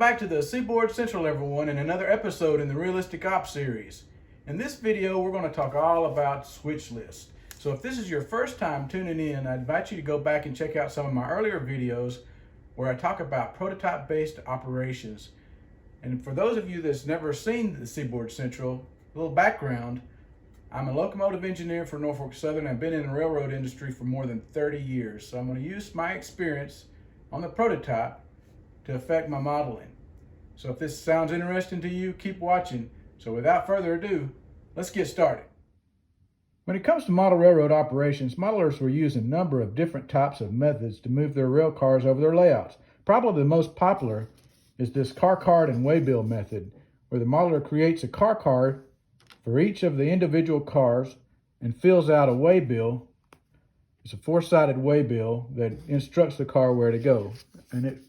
back to the Seaboard Central, everyone, and another episode in the Realistic Ops series. In this video, we're going to talk all about switch lists. So if this is your first time tuning in, I invite you to go back and check out some of my earlier videos where I talk about prototype-based operations. And for those of you that's never seen the Seaboard Central, a little background, I'm a locomotive engineer for Norfolk Southern. I've been in the railroad industry for more than 30 years. So I'm going to use my experience on the prototype to affect my modeling. So if this sounds interesting to you, keep watching. So without further ado, let's get started. When it comes to model railroad operations, modelers will use a number of different types of methods to move their rail cars over their layouts. Probably the most popular is this car card and waybill method, where the modeler creates a car card for each of the individual cars and fills out a waybill. It's a four-sided waybill that instructs the car where to go, and it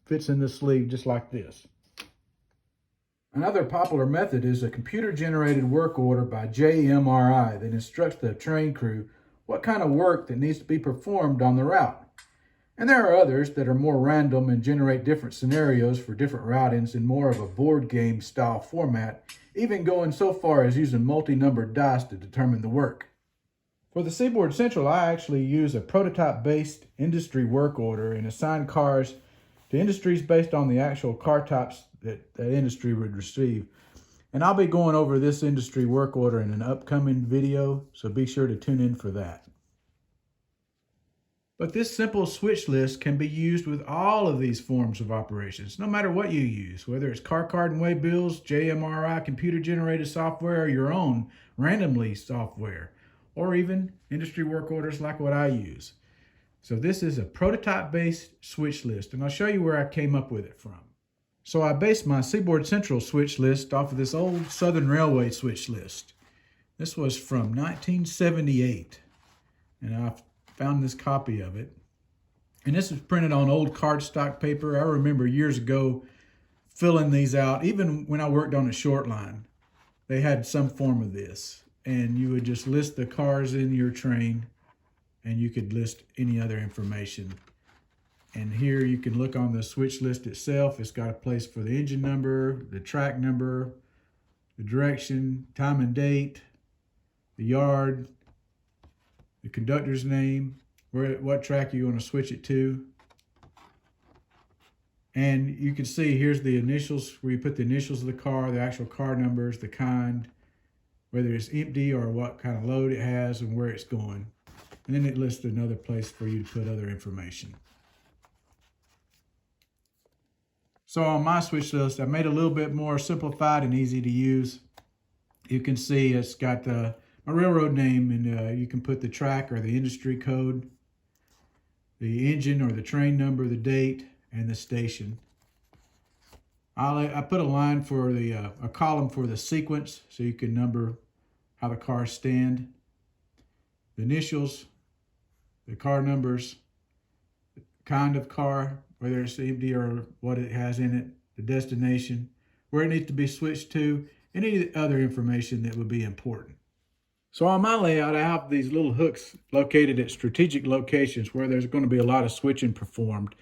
fits in the sleeve just like this. Another popular method is a computer-generated work order by JMRI that instructs the train crew what kind of work that needs to be performed on the route. And there are others that are more random and generate different scenarios for different routings in more of a board game style format, even going so far as using multi-numbered dice to determine the work. For the Seaboard Central, I actually use a prototype-based industry work order and assign cars to industries based on the actual car types that industry would receive. And I'll be going over this industry work order in an upcoming video, so be sure to tune in for that. But this simple switch list can be used with all of these forms of operations, no matter what you use, whether it's car card and waybills, JMRI, computer-generated software, or your own randomly software, or even industry work orders like what I use. So this is a prototype-based switch list, and I'll show you where I came up with it from. So I based my Seaboard Central switch list off of this old Southern Railway switch list. This was from 1978, and I found this copy of it. And this is printed on old cardstock paper. I remember years ago filling these out. Even when I worked on a short line, they had some form of this. And you would just list the cars in your train, and you could list any other information. And here you can look on the switch list itself. It's got a place for the engine number, the track number, the direction, time and date, the yard, the conductor's name, what track you want to switch it to. And you can see here's the initials, where you put the initials of the car, the actual car numbers, the kind, whether it's empty or what kind of load it has and where it's going. And then it lists another place for you to put other information. So on my switch list, I made it a little bit more simplified and easy to use. You can see it's got my railroad name, and you can put the track or the industry code, the engine or the train number, the date, and the station. I put a line for a column for the sequence, so you can number how the cars stand, the initials, the car numbers, the kind of car, whether it's empty or what it has in it, the destination, where it needs to be switched to, and any other information that would be important. So on my layout, I have these little hooks located at strategic locations where there's going to be a lot of switching performed.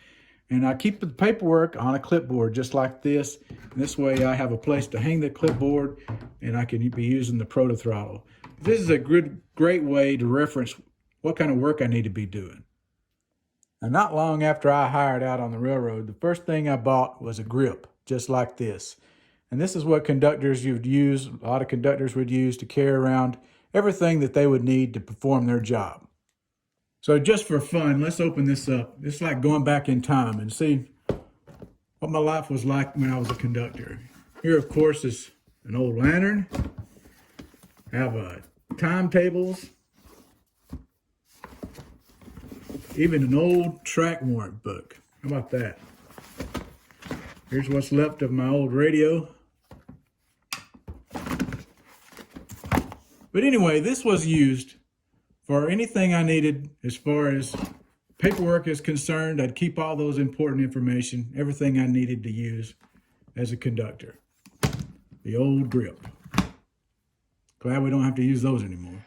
And I keep the paperwork on a clipboard just like this. And this way I have a place to hang the clipboard, and I can be using the protothrottle. This is a great way to reference what kind of work I need to be doing. And not long after I hired out on the railroad, the first thing I bought was a grip, just like this. And this is what conductors would use, a lot of conductors would use to carry around everything that they would need to perform their job. So just for fun, let's open this up. It's like going back in time and see what my life was like when I was a conductor. Here, of course, is an old lantern. I have timetables. Even an old track warrant book. How about that? Here's what's left of my old radio. But anyway, this was used for anything I needed as far as paperwork is concerned. I'd keep all those important information, everything I needed to use as a conductor. The old grip. Glad we don't have to use those anymore.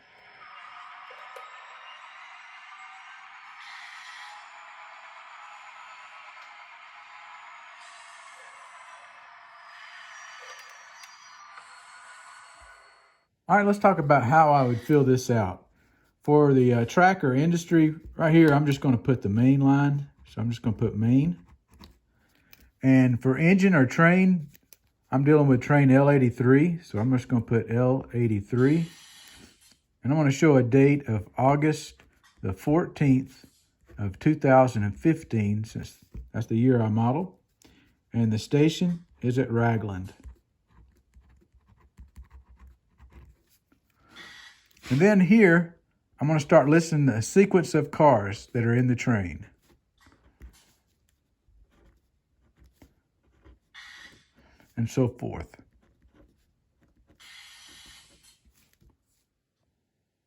All right, let's talk about how I would fill this out. For the track or industry, right here, I'm just going to put the main line. So I'm just going to put main. And for engine or train, I'm dealing with train L83. So I'm just going to put L83. And I'm going to show a date of August the 14th of 2015, since that's the year I modeled. And the station is at Ragland. And then here, I'm going to start listing the sequence of cars that are in the train. And so forth.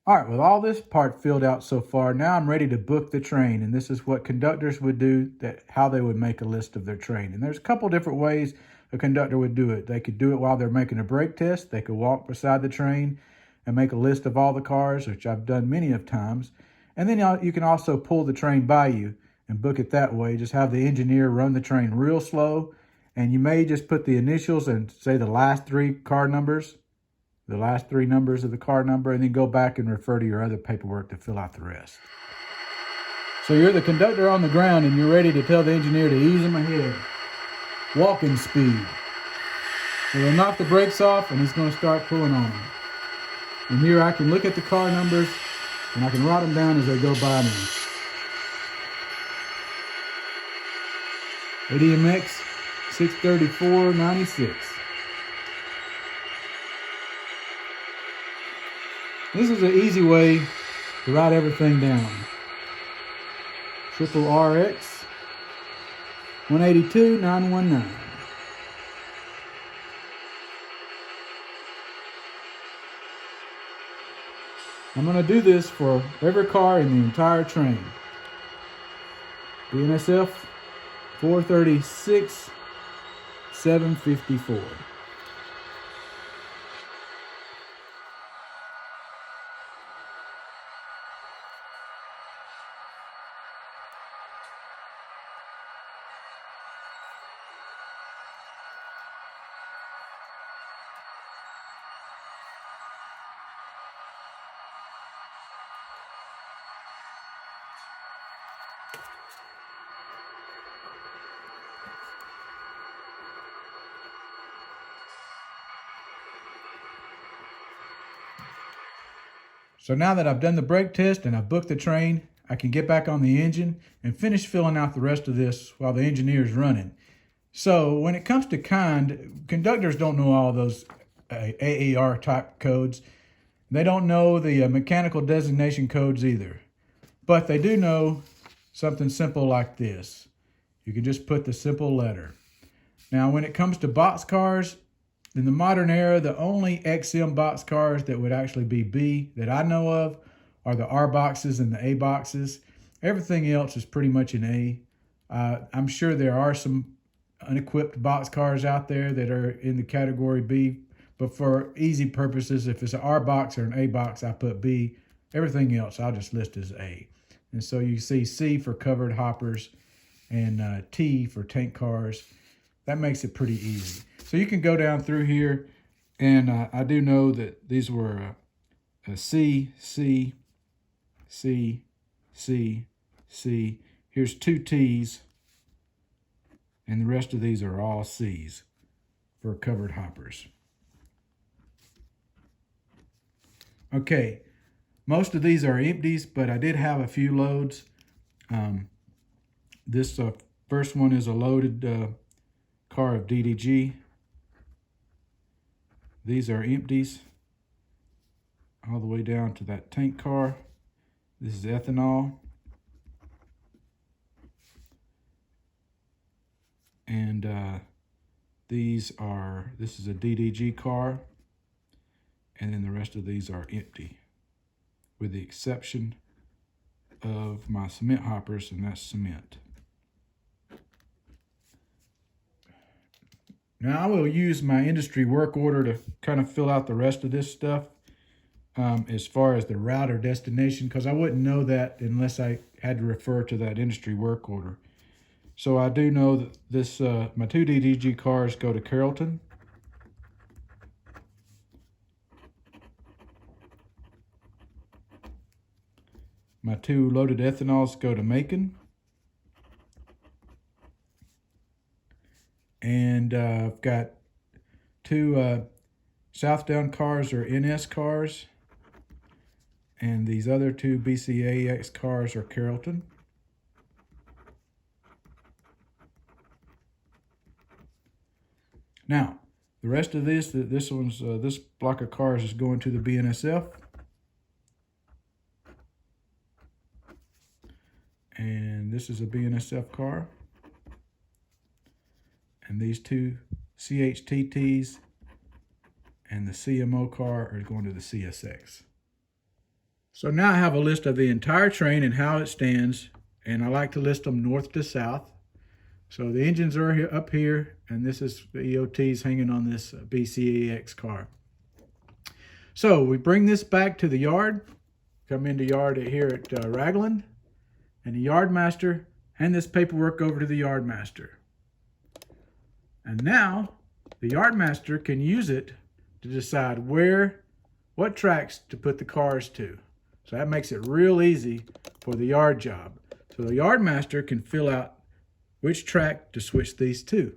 All right, with all this part filled out so far, now I'm ready to book the train. And this is what conductors would do, how they would make a list of their train. And there's a couple different ways a conductor would do it. They could do it while they're making a brake test. They could walk beside the train and make a list of all the cars, which I've done many of times. And then you can also pull the train by you and book it that way. Just have the engineer run the train real slow. And you may just put the initials and say the last three car numbers, the last three numbers of the car number, and then go back and refer to your other paperwork to fill out the rest. So you're the conductor on the ground and you're ready to tell the engineer to ease him ahead. Walking speed. So he'll knock the brakes off and he's going to start pulling on them. And here I can look at the car numbers and I can write them down as they go by me. ADMX 634.96. This is an easy way to write everything down. Triple RX 182.919. I'm going to do this for every car in the entire train. BNSF 436 754. So now that I've done the brake test and I've booked the train, I can get back on the engine and finish filling out the rest of this while the engineer is running. So when it comes to conductors don't know all those AAR type codes. They don't know the mechanical designation codes either. But they do know something simple like this. You can just put the simple letter. Now when it comes to boxcars, in the modern era, the only XM boxcars that would actually be B that I know of are the R boxes and the A boxes. Everything else is pretty much an A. I'm sure there are some unequipped boxcars out there that are in the category B, but for easy purposes, if it's an R box or an A box, I put B. Everything else I'll just list as A. And so you see C for covered hoppers and T for tank cars. That makes it pretty easy. So you can go down through here, and I do know that these were a C, C, C, C, C. Here's 2 T's, and the rest of these are all C's for covered hoppers. Okay, most of these are empties, but I did have a few loads. This first one is a loaded car of DDG. These are empties all the way down to that tank car. This is ethanol. And this is a DDG car. And then the rest of these are empty, with the exception of my cement hoppers, and that's cement. Now I will use my industry work order to kind of fill out the rest of this stuff as far as the route or destination, because I wouldn't know that unless I had to refer to that industry work order. So I do know that this my 2 DDG cars go to Carrollton. My 2 loaded ethanols go to Macon. And I've got 2 Southdown cars or NS cars. And these other 2 BCAX cars are Carrollton. Now, the rest of this block of cars is going to the BNSF. And this is a BNSF car. And these 2 CHTTs and the CMO car are going to the CSX. So now I have a list of the entire train and how it stands, and I like to list them north to south. So the engines are here, up here, and this is the EOTs hanging on this BCAX car. So we bring this back to the yard, come into yard here at Ragland, and the yard master hand this paperwork over to the yard master. And now the yard master can use it to decide what tracks to put the cars to. So that makes it real easy for the yard job. So the yard master can fill out which track to switch these to.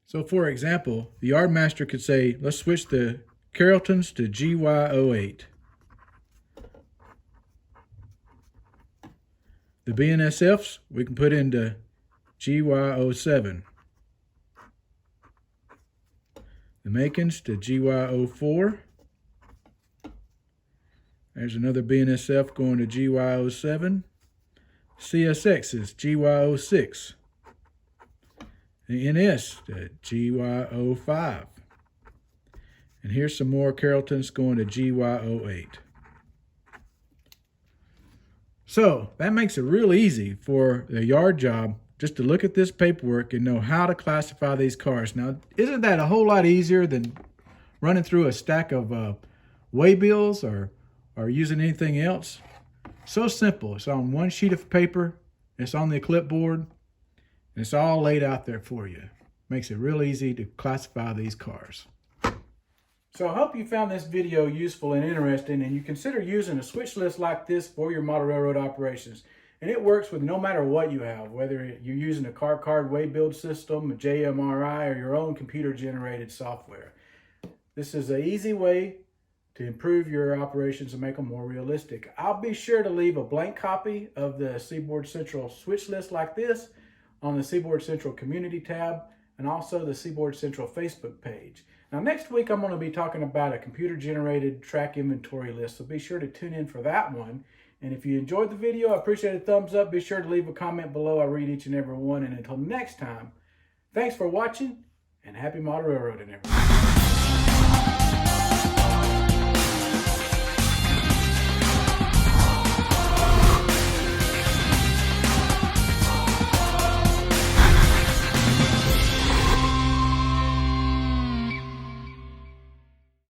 So for example, the yard master could say, let's switch the Carrolltons to GY08. The BNSFs we can put into GY07. The Macons to GY04. There's another BNSF going to GY07. CSX is GY06. The NS to GY05. And here's some more Carrolltons going to GY08. So that makes it real easy for the yard job just to look at this paperwork and know how to classify these cars. Now, isn't that a whole lot easier than running through a stack of waybills or using anything else? So simple. It's on one sheet of paper, it's on the clipboard, and it's all laid out there for you. Makes it real easy to classify these cars. So I hope you found this video useful and interesting, and you consider using a switch list like this for your model railroad operations. And it works with no matter what you have, whether you're using a car card waybuild system, a JMRI, or your own computer-generated software. This is an easy way to improve your operations and make them more realistic. I'll be sure to leave a blank copy of the Seaboard Central switch list like this on the Seaboard Central Community tab and also the Seaboard Central Facebook page. Now next week I'm going to be talking about a computer-generated track inventory list, so be sure to tune in for that one. And if you enjoyed the video, I appreciate a thumbs up. Be sure to leave a comment below. I read each and every one. And until next time, thanks for watching and happy model railroading, everyone.